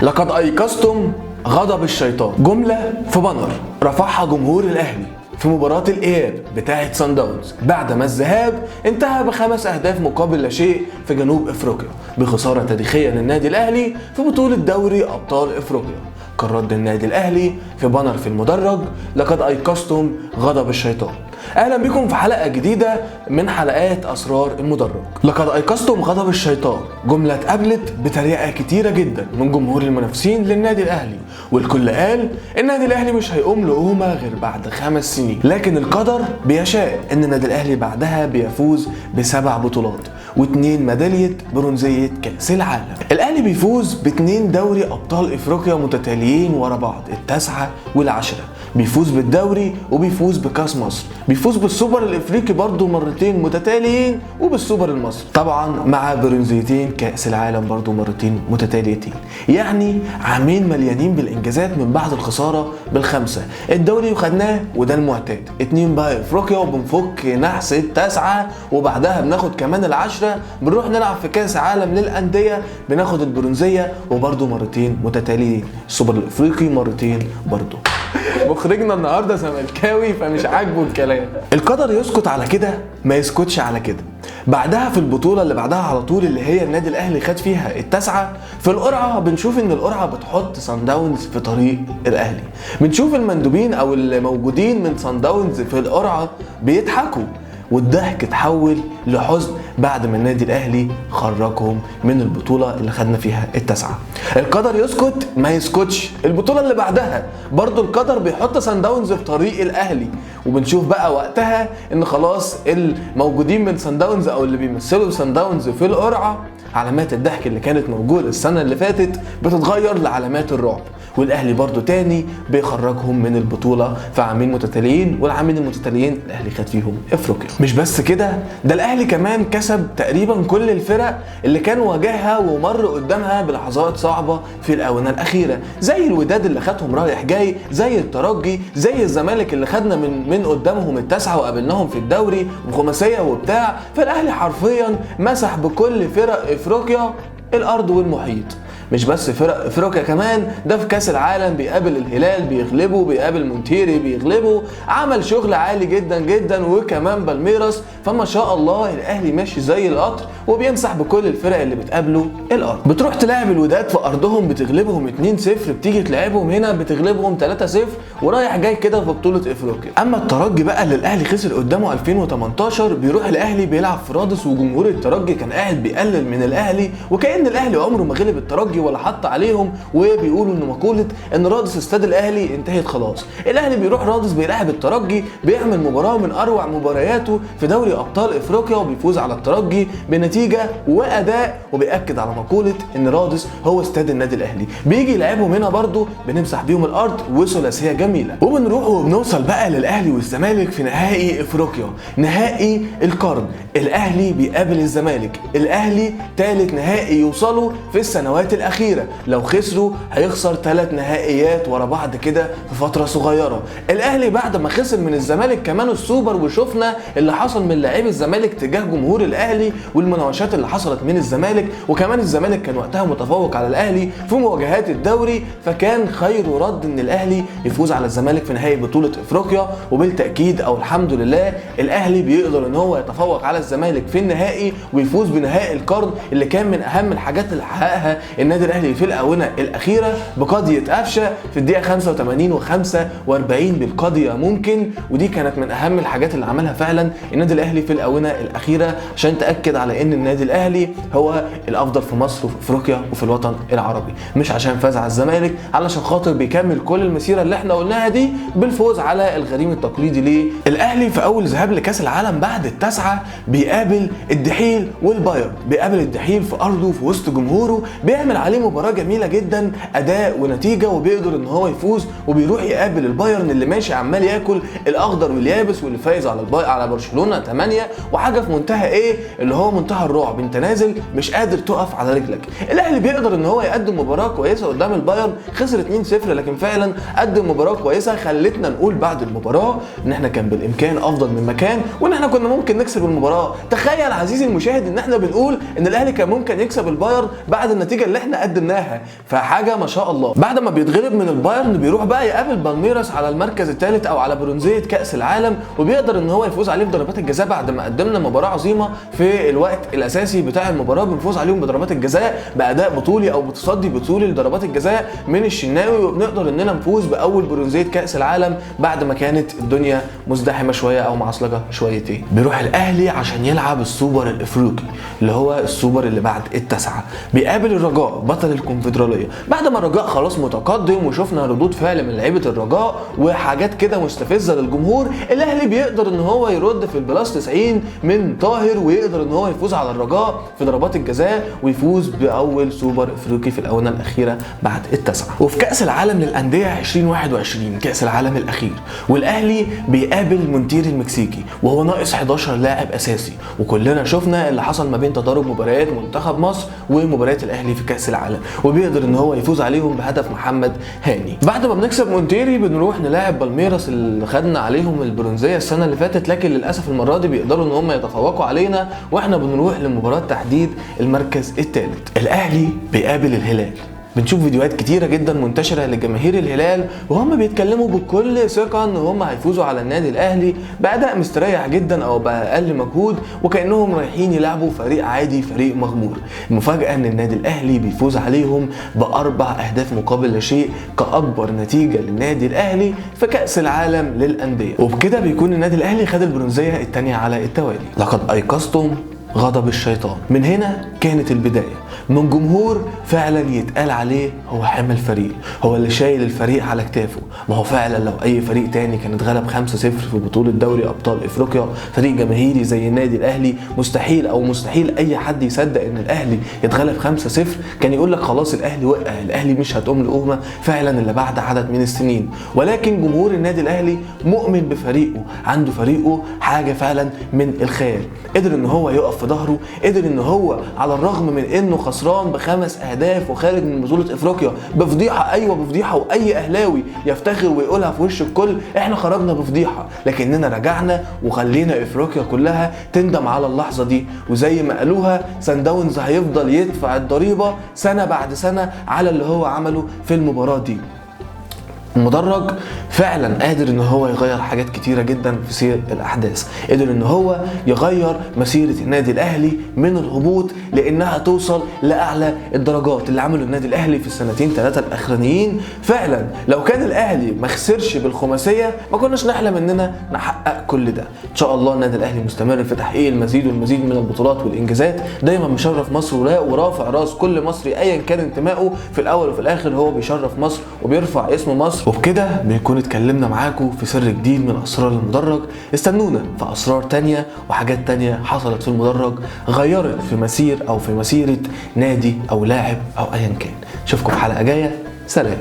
لقد ايقظتم غضب الشيطان، جملة في بانر رفعها جمهور الاهلي في مباراة الإياب بتاعة صن داونز بعدما الذهاب انتهى ب5 أهداف مقابل لا شيء في جنوب افريقيا بخسارة تاريخية للنادي الاهلي في بطولة دوري ابطال افريقيا. كان رد النادي الاهلي في بانر في المدرج: لقد ايقظتم غضب الشيطان. اهلا بكم في حلقة جديدة من حلقات اسرار المدرج. لقد ايقظتم غضب الشيطان جملة اتقابلت بتريقة كتيرة جدا من جمهور المنافسين للنادي الاهلي، والكل قال النادي الاهلي مش هيقوم لقومة غير بعد 5 سنين، لكن القدر بيشاء ان النادي الاهلي بعدها بيفوز ب7 بطولات و2 ميدالية برونزية كأس العالم. الاهلي بيفوز ب2 دوري ابطال افريقيا متتاليين ورا بعض، ال9 وال10، بيفوز بالدوري وبيفوز بكاس مصر، بيفوز بالسوبر الافريقي برضو مرتين متتاليين وبالسوبر المصري، طبعا مع برونزيتين كأس العالم برضو مرتين متتاليتين. يعني عامين مليانين بالانجازات من بعد الخسارة ب5. الدوري وخدناه وده المعتاد، 2 بقى افريقيا وبنفك نحس ال9، وبعدها بناخد كمان ال10، بنروح نلعب في كأس عالم للأندية بناخد البرونزية وبرضو مرتين متتاليين، السوبر الافريقي مرتين برضو. مخرجنا النهارده زملكاوي فمش عاجبه الكلام. القدر يسكت على كده ما يسكتش على كده. بعدها في البطوله اللي بعدها على طول اللي هي النادي الاهلي خد فيها ال9، في القرعه بنشوف ان القرعه بتحط صن داونز في طريق الاهلي. بنشوف المندوبين او اللي موجودين من صن داونز في القرعه بيضحكوا، والضحك اتحول لحزن بعد ما النادي الاهلي خرجهم من البطوله اللي خدنا فيها ال9. القدر يسكت ما يسكتش. البطوله اللي بعدها برضو القدر بيحط صن داونز في طريق الاهلي، وبنشوف بقى وقتها ان خلاص الموجودين من صن داونز او اللي بيمثلوا صن داونز في القرعه علامات الضحك اللي كانت موجوده السنه اللي فاتت بتتغير لعلامات الرعب، والاهلي برضو تاني بيخرجهم من البطوله في عامين متتاليين، والعامين المتتاليين الاهلي خد فيهم افريقيا. مش بس كده، ده الاهلي كمان كسب تقريبا كل الفرق اللي كان واجهها ومر قدامها بلحظات صعبه في الاونه الاخيره، زي الوداد اللي خدهم رايح جاي، زي الترجي، زي الزمالك اللي خدنا من قدامهم ال9 وقابلناهم في الدوري بخماسيه وبتاع. فالاهلي حرفيا مسح بكل فرق افريقيا الارض والمحيط. مش بس فرق افريقيا، كمان ده في كاس العالم بيقابل الهلال بيغلبه، بيقابل مونتيري بيغلبه، عمل شغل عالي جدا جدا، وكمان بالميراس. فما شاء الله الاهلي ماشي زي القطر وبيمسح بكل الفرق اللي بتقابله الارض. بتروح تلاعب الوداد في ارضهم بتغلبهم 2-0، بتيجي تلعبهم هنا بتغلبهم 3-0، ورايح جاي كده في بطوله افريقيا. اما الترجي بقى اللي الاهلي خسر قدامه 2018، بيروح الاهلي بيلعب في رادس، وجمهور الترجي كان قاعد بيقلل من الاهلي وكأن الاهلي عمره ما غلب الترجي ولا حط عليهم، وبيقولوا ان مقوله ان رادس استاد الاهلي انتهت خلاص. الاهلي بيروح رادس بيلاعب الترجي، بيعمل مباراه من اروع مبارياته في دوري ابطال افريقيا، وبيفوز على الترجي بنتيجه واداء، وبيأكد على مقوله ان رادس هو استاد النادي الاهلي. بيجي يلعبهم هنا برضو بنمسح بيهم الارض، وثلاثيه جميله. وبنروح وبنوصل بقى للاهلي والزمالك في نهائي افريقيا، نهائي القرن. الاهلي بيقابل الزمالك، الاهلي ثالث نهائي يوصلوا في السنوات الاخيره، لو خسروا هيخسر 3 نهائيات ورا بعض كده في فتره صغيره. الاهلي بعد ما خسر من الزمالك كمان السوبر، وشفنا اللي حصل من لاعبي الزمالك تجاه جمهور الاهلي والمناوشات اللي حصلت من الزمالك، وكمان الزمالك كان وقتها متفوق على الاهلي في مواجهات الدوري، فكان خير رد ان الاهلي يفوز على الزمالك في نهائي بطوله افريقيا. وبالتاكيد او الحمد لله الاهلي بيقدر ان هو يتفوق على الزمالك في النهائي ويفوز بنهائي القرن، اللي كان من اهم الحاجات اللي حققها النادي الاهلي في الاونه الاخيره بقضيه قفشه في الدقيقه 85 و45 بالقضيه ممكن. ودي كانت من اهم الحاجات اللي عملها فعلا النادي الاهلي في الاونه الاخيره عشان تاكد على ان النادي الاهلي هو الافضل في مصر وفي افريقيا وفي الوطن العربي، مش عشان فاز على الزمالك، علشان خاطر بيكمل كل المسيره اللي احنا قلناها دي بالفوز على الغريم التقليدي ليه. الاهلي في اول ذهاب لكاس العالم بعد ال9 بيقابل الدحيل والبايرن، بيقابل الدحيل في ارضه في وسط جمهوره، بيعمل عليه مباراه جميله جدا اداء ونتيجه، وبيقدر ان هو يفوز، وبيروح يقابل البايرن اللي ماشي عمال ياكل الاخضر واليابس، واللي فايز على برشلونه 8. وحاجه في منتهى ايه اللي هو منتهى الرعب، انت نازل مش قادر تقف على رجلك. الاهلي بيقدر ان هو يقدم مباراه كويسه قدام البايرن، خسر 2-0 لكن فعلا قدم مباراه كويسه خلتنا نقول بعد المباراه ان احنا كان بالامكان افضل من مكان، وان احنا كنا ممكن نكسب المباراه. تخيل عزيزي المشاهد ان احنا بنقول ان الاهلي كان ممكن يكسب البايرن بعد النتيجه اللي احنا احنا قدمناها، فحاجه ما شاء الله. بعد ما بيتغلب من البايرن بيروح بقى يقابل بالميراس على المركز الثالث او على برونزيه كاس العالم، وبيقدر ان هو يفوز عليه بضربات الجزاء. بعد ما قدمنا مباراه عظيمه في الوقت الاساسي بتاع المباراه بنفوز عليهم بضربات الجزاء باداء بطولي او بتصدي بطولي لضربات الجزاء من الشناوي، وبنقدر اننا نفوز باول برونزيه كاس العالم بعد ما كانت الدنيا مزدحمه شويه او معصلجه شويتين. بيروح الاهلي عشان يلعب السوبر الافريقي اللي هو السوبر اللي بعد التاسعه، بيقابل الرجاء بطل الكونفدراليه. بعد ما الرجاء خلاص متقدم وشفنا ردود فعل من لعيبه الرجاء وحاجات كده مستفزه للجمهور، الاهلي بيقدر ان هو يرد في البلاس 90 من طاهر، ويقدر ان هو يفوز على الرجاء في ضربات الجزاء ويفوز باول سوبر افريقي في الاونه الاخيره بعد التاسعه. وفي كاس العالم للانديه 2021 كاس العالم الاخير، والاهلي بيقابل مونتير المكسيكي وهو ناقص 11 لاعب اساسي، وكلنا شفنا اللي حصل ما بين تضارب مباريات منتخب مصر ومباريات الاهلي في كاس العالم، وبيقدر ان هو يفوز عليهم بهدف محمد هاني. بعد ما بنكسب مونتيري بنروح نلاعب بالميراس اللي خدنا عليهم البرونزيه السنه اللي فاتت، لكن للاسف المره دي بيقدروا ان هم يتفوقوا علينا، واحنا بنروح لمباراه تحديد المركز الثالث. الاهلي بيقابل الهلال. بنشوف فيديوهات كتيرة جدا منتشرة لجماهير الهلال وهم بيتكلموا بكل ثقة ان هم هيفوزوا على النادي الاهلي بأداء مستريح جدا او بأقل مجهود، وكأنهم رايحين يلعبوا فريق عادي، فريق مغمور. المفاجأة ان النادي الاهلي بيفوز عليهم ب4 أهداف مقابل لا شيء كأكبر نتيجة للنادي الاهلي في كأس العالم للأندية، وبكده بيكون النادي الاهلي خد البرونزية الثانية على التوالي. لقد أيقظتم غضب الشيطان. من هنا كانت البداية من جمهور فعلا يتقال عليه هو حامل فريق، هو اللي شايل الفريق على كتافه. ما هو فعلا لو اي فريق تاني كان اتغلب 5-0 في بطولة دوري ابطال افريقيا، فريق جماهيري زي النادي الاهلي، مستحيل اي حد يصدق ان الاهلي يتغلب 5-0، كان يقول لك خلاص الاهلي وقع، الاهلي مش هتقوم لقومه فعلا اللي بعد عدد من السنين. ولكن جمهور النادي الاهلي مؤمن بفريقه، عنده فريقه حاجة فعلا من الخيال، قدر ان هو يقف في ظهره، قدر ان هو على الرغم من انه خسران ب5 أهداف وخارج من بطولة افريقيا بفضيحة، ايوه بفضيحة، واي اهلاوي يفتخر ويقولها في وش الكل، احنا خرجنا بفضيحة، لكننا رجعنا وخلينا افريقيا كلها تندم على اللحظة دي. وزي ما قالوها سان داونز هيفضل يدفع الضريبة سنة بعد سنة على اللي هو عمله في المباراة دي. المدرج فعلا قادر ان هو يغير حاجات كتيرة جدا في سير الاحداث، قدر ان هو يغير مسيرة النادي الاهلي من الهبوط لانها توصل لاعلى الدرجات اللي عمله النادي الاهلي في السنتين 3 الاخرانيين. فعلا لو كان الاهلي ما خسرش بالخماسية ما كناش نحلم اننا نحقق كل ده. ان شاء الله النادي الاهلي مستمر في تحقيق المزيد والمزيد من البطولات والانجازات، دايما مشرف مصر ورافع راس كل مصري ايا كان انتمائه، في الاول وفي الاخر هو بيشرف مصر وبيرفع اسم مصر. وبكده بنكون اتكلمنا معاكم في سر جديد من اسرار المدرج. استنونا في اسرار تانية وحاجات تانية حصلت في المدرج غيرت في مسيرة نادي او لاعب او ايا كان. اشوفكم في حلقة جاية، سلام.